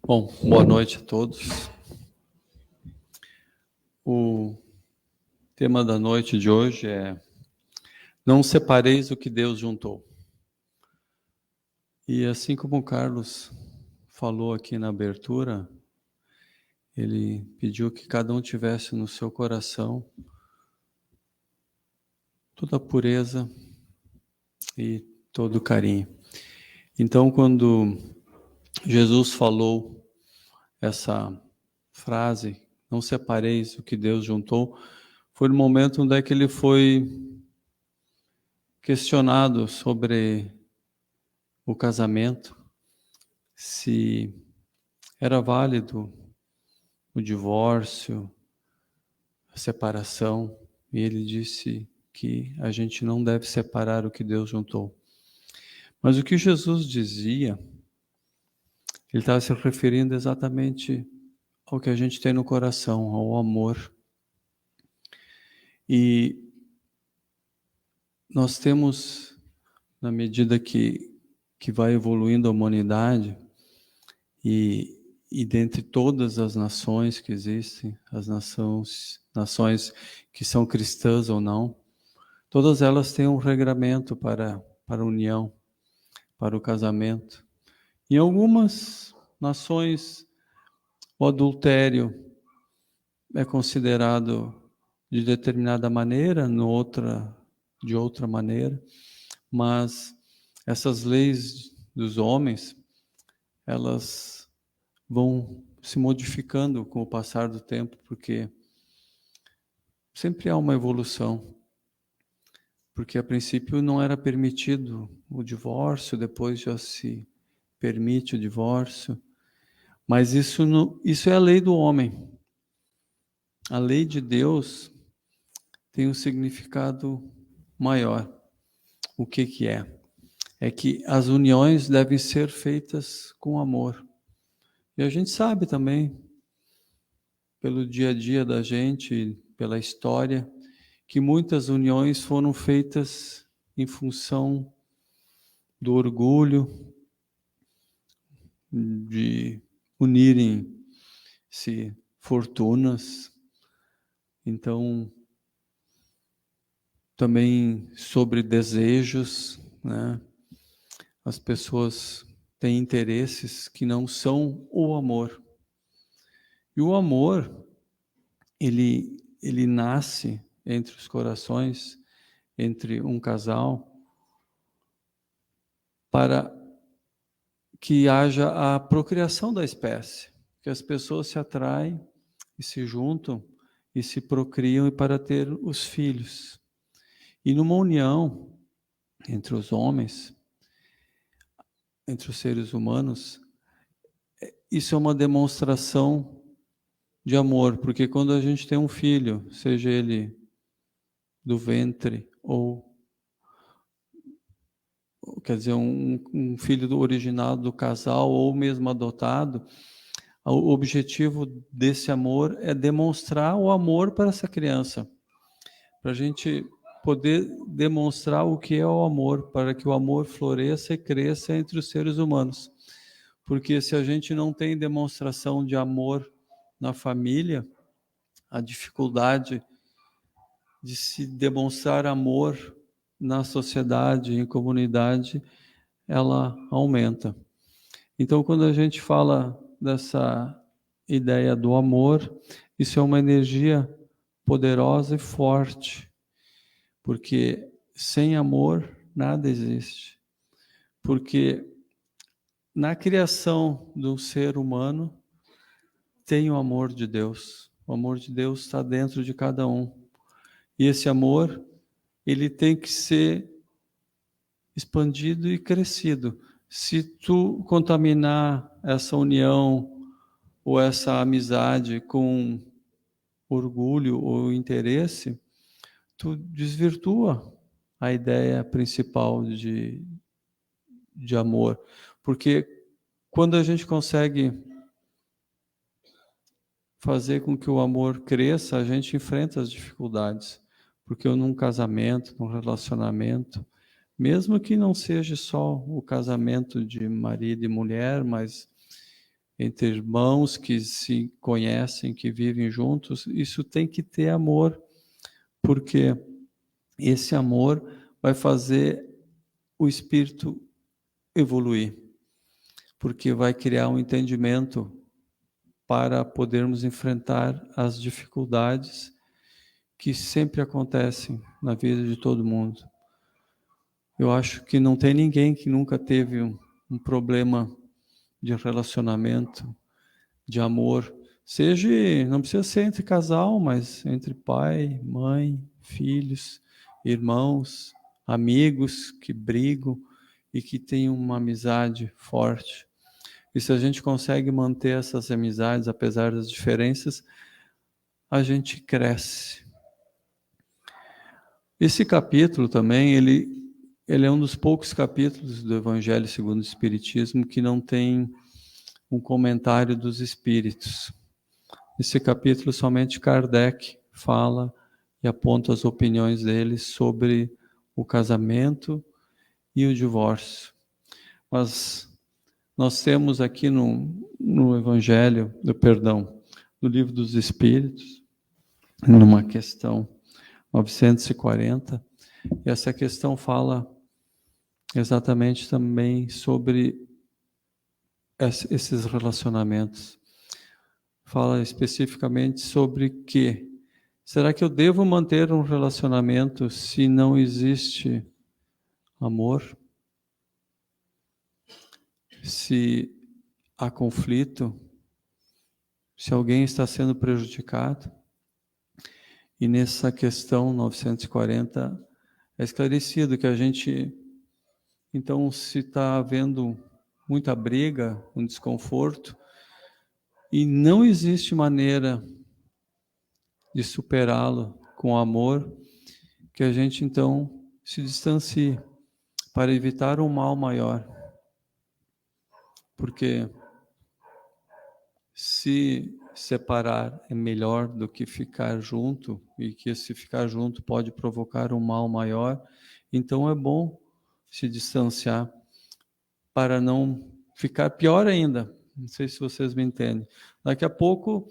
Bom, boa noite a todos. O tema da noite de hoje é: não separeis o que Deus juntou. E assim como o Carlos falou aqui na abertura, ele pediu que cada um tivesse no seu coração toda a pureza e todo o carinho. Então, quando Jesus falou essa frase, não separeis o que Deus juntou, foi no momento onde é que ele foi questionado sobre o casamento, se era válido o divórcio, a separação, e ele disse que a gente não deve separar o que Deus juntou. Mas o que Jesus dizia, ele estava se referindo exatamente ao que a gente tem no coração, ao amor. E nós temos, na medida que vai evoluindo a humanidade, e dentre todas as nações que existem, as nações que são cristãs ou não, todas elas têm um regramento para a união, para o casamento. Em algumas nações, o adultério é considerado de determinada maneira, de outra maneira, mas essas leis dos homens, elas vão se modificando com o passar do tempo, porque sempre há uma evolução. Porque a princípio não era permitido o divórcio, depois já se permite o divórcio. Mas isso é a lei do homem. A lei de Deus tem um significado maior. O que é? É que as uniões devem ser feitas com amor. E a gente sabe também, pelo dia a dia da gente, pela história, que muitas uniões foram feitas em função do orgulho, de unirem-se fortunas. Então, também sobre desejos, né? As pessoas têm interesses que não são o amor. E o amor, ele nasce entre os corações, entre um casal, para que haja a procriação da espécie, que as pessoas se atraem e se juntam e se procriam e para ter os filhos. E numa união entre os homens, entre os seres humanos, isso é uma demonstração de amor, porque quando a gente tem um filho, seja ele do ventre ou quer dizer, um filho do original do casal ou mesmo adotado, o objetivo desse amor é demonstrar o amor para essa criança, para a gente poder demonstrar o que é o amor, para que o amor floresça e cresça entre os seres humanos. Porque se a gente não tem demonstração de amor na família, a dificuldade de se demonstrar amor na sociedade, em comunidade, ela aumenta. Então, quando a gente fala dessa ideia do amor, isso é uma energia poderosa e forte, porque sem amor nada existe. Porque na criação do ser humano tem o amor de Deus. O amor de Deus está dentro de cada um. E esse amor, ele tem que ser expandido e crescido. Se tu contaminar essa união ou essa amizade com orgulho ou interesse, tu desvirtua a ideia principal de amor. Porque quando a gente consegue fazer com que o amor cresça, a gente enfrenta as dificuldades. Porque num casamento, num relacionamento, mesmo que não seja só o casamento de marido e mulher, mas entre irmãos que se conhecem, que vivem juntos, isso tem que ter amor, porque esse amor vai fazer o espírito evoluir, porque vai criar um entendimento para podermos enfrentar as dificuldades que sempre acontecem na vida de todo mundo. Eu acho que não tem ninguém que nunca teve um problema de relacionamento, de amor, seja, não precisa ser entre casal, mas entre pai, mãe, filhos, irmãos, amigos que brigam e que têm uma amizade forte. E se a gente consegue manter essas amizades, apesar das diferenças, a gente cresce. Esse capítulo também, ele é um dos poucos capítulos do Evangelho segundo o Espiritismo que não tem um comentário dos espíritos. Esse capítulo somente Kardec fala e aponta as opiniões dele sobre o casamento e o divórcio. Mas nós temos aqui no Evangelho, no Livro dos Espíritos, numa questão 940, e essa questão fala exatamente também sobre esses relacionamentos. Fala especificamente sobre que será que eu devo manter um relacionamento se não existe amor? Se há conflito? Se alguém está sendo prejudicado? E nessa questão 940 é esclarecido que a gente, então, se está havendo muita briga, um desconforto, e não existe maneira de superá-lo com amor, que a gente então se distancie para evitar um mal maior. Porque se separar é melhor do que ficar junto, e que se ficar junto pode provocar um mal maior, então é bom se distanciar para não ficar pior ainda. Não sei se vocês me entendem. Daqui a pouco,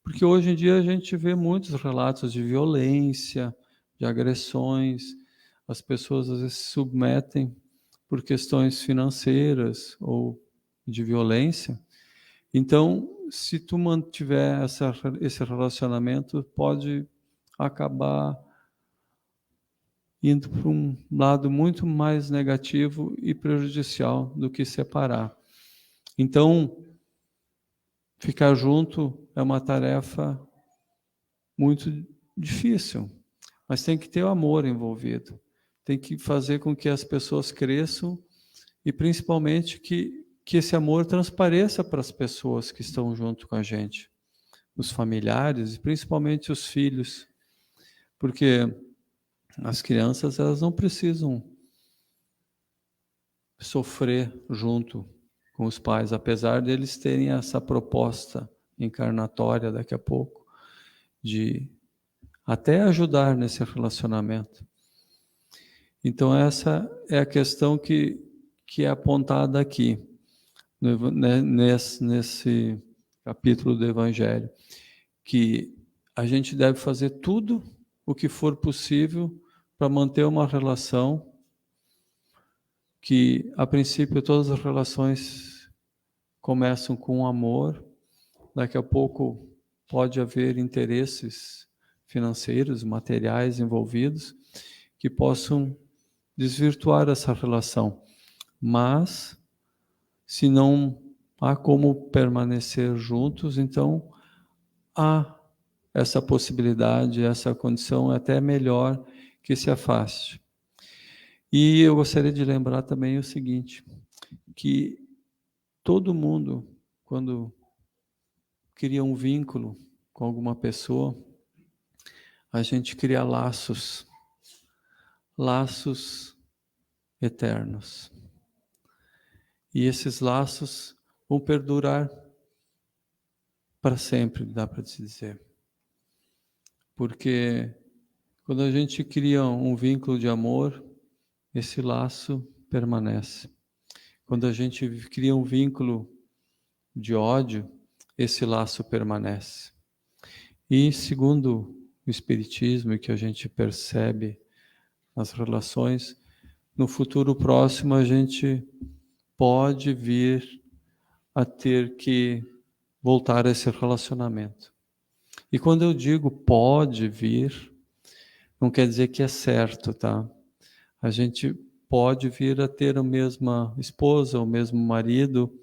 porque hoje em dia a gente vê muitos relatos de violência, de agressões, as pessoas às vezes se submetem por questões financeiras ou de violência. Então, se tu mantiver esse relacionamento, pode acabar indo para um lado muito mais negativo e prejudicial do que separar. Então, ficar junto é uma tarefa muito difícil, mas tem que ter o amor envolvido. Tem que fazer com que as pessoas cresçam e principalmente que esse amor transpareça para as pessoas que estão junto com a gente, os familiares e principalmente os filhos, porque as crianças elas não precisam sofrer junto com os pais, apesar deles terem essa proposta encarnatória daqui a pouco de até ajudar nesse relacionamento. Então essa é a questão que é apontada aqui nesse capítulo do Evangelho, que a gente deve fazer tudo o que for possível para manter uma relação que, a princípio, todas as relações começam com amor, daqui a pouco pode haver interesses financeiros, materiais envolvidos, que possam desvirtuar essa relação. Mas, se não há como permanecer juntos, então há essa possibilidade, essa condição é até melhor que se afaste. E eu gostaria de lembrar também o seguinte, que todo mundo, quando cria um vínculo com alguma pessoa, a gente cria laços eternos. E esses laços vão perdurar para sempre, dá para se dizer. Porque quando a gente cria um vínculo de amor, esse laço permanece. Quando a gente cria um vínculo de ódio, esse laço permanece. E segundo o Espiritismo, e que a gente percebe nas relações, no futuro próximo a gente pode vir a ter que voltar a esse relacionamento. E quando eu digo pode vir, não quer dizer que é certo, tá? A gente pode vir a ter a mesma esposa, o mesmo marido,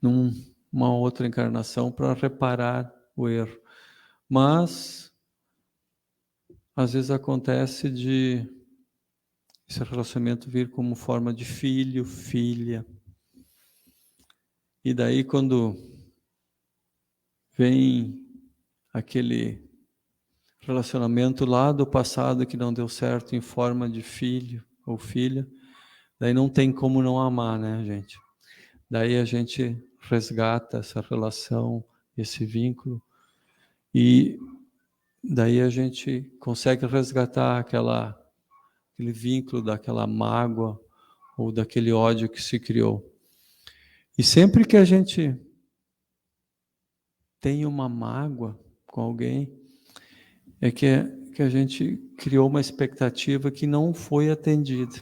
numa outra encarnação para reparar o erro. Mas, às vezes acontece de esse relacionamento vir como forma de filho, filha. E daí quando vem aquele relacionamento lá do passado que não deu certo em forma de filho ou filha, daí não tem como não amar, né, gente? Daí a gente resgata essa relação, esse vínculo, e daí a gente consegue resgatar aquele vínculo daquela mágoa ou daquele ódio que se criou. E sempre que a gente tem uma mágoa com alguém, é que a gente criou uma expectativa que não foi atendida.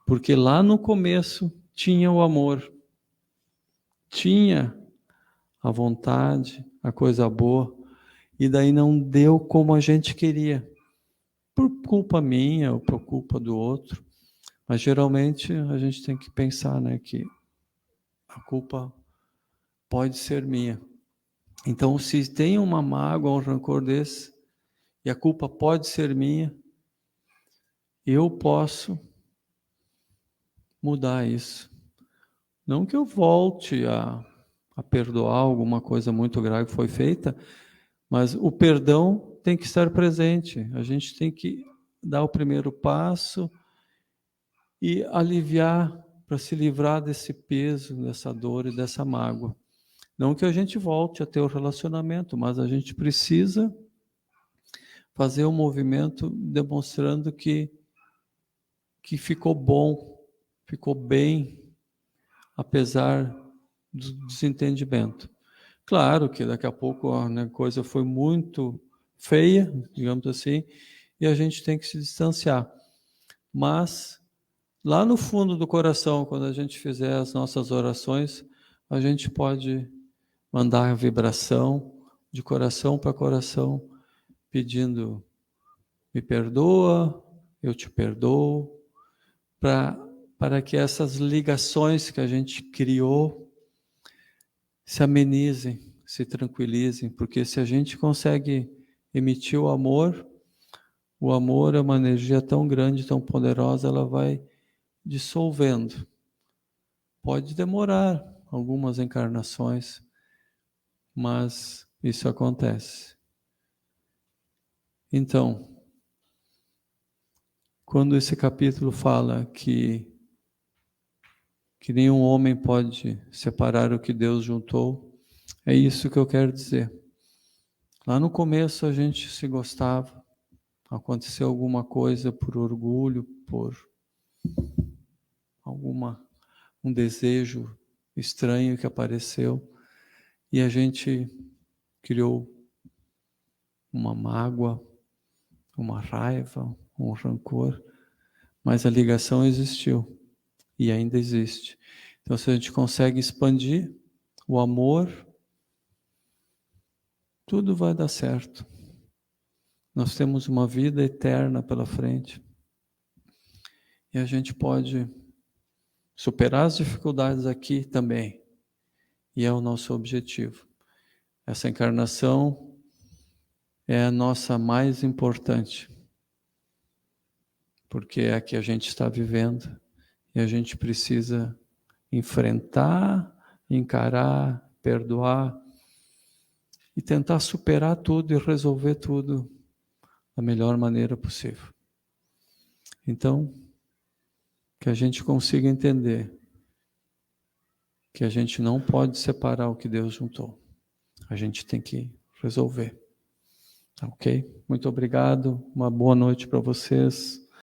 Porque lá no começo tinha o amor, tinha a vontade, a coisa boa, e daí não deu como a gente queria. Por culpa minha ou por culpa do outro. Mas geralmente a gente tem que pensar, né, que a culpa pode ser minha. Então, se tem uma mágoa, um rancor desse, e a culpa pode ser minha, eu posso mudar isso. Não que eu volte a perdoar alguma coisa muito grave que foi feita, mas o perdão tem que estar presente. A gente tem que dar o primeiro passo e aliviar para se livrar desse peso, dessa dor e dessa mágoa. Não que a gente volte a ter o relacionamento, mas a gente precisa fazer um movimento demonstrando que ficou bom, ficou bem, apesar do desentendimento. Claro que daqui a pouco a coisa foi muito feia, digamos assim, e a gente tem que se distanciar. Mas, lá no fundo do coração, quando a gente fizer as nossas orações, a gente pode mandar a vibração de coração para coração, pedindo, me perdoa, eu te perdoo, para que essas ligações que a gente criou se amenizem, se tranquilizem, porque se a gente consegue emitir o amor é uma energia tão grande, tão poderosa, ela vai dissolvendo. Pode demorar algumas encarnações, mas isso acontece. Então, quando esse capítulo fala que nenhum homem pode separar o que Deus juntou, é isso que eu quero dizer. Lá no começo a gente se gostava, aconteceu alguma coisa por orgulho, por um desejo estranho que apareceu, e a gente criou uma mágoa, uma raiva, um rancor, mas a ligação existiu e ainda existe. Então, se a gente consegue expandir o amor, tudo vai dar certo. Nós temos uma vida eterna pela frente e a gente pode superar as dificuldades aqui também, e é o nosso objetivo. Essa encarnação é a nossa mais importante, porque é a que a gente está vivendo e a gente precisa enfrentar, encarar, perdoar e tentar superar tudo e resolver tudo da melhor maneira possível. Então, que a gente consiga entender que a gente não pode separar o que Deus juntou. A gente tem que resolver. Ok? Muito obrigado. Uma boa noite para vocês.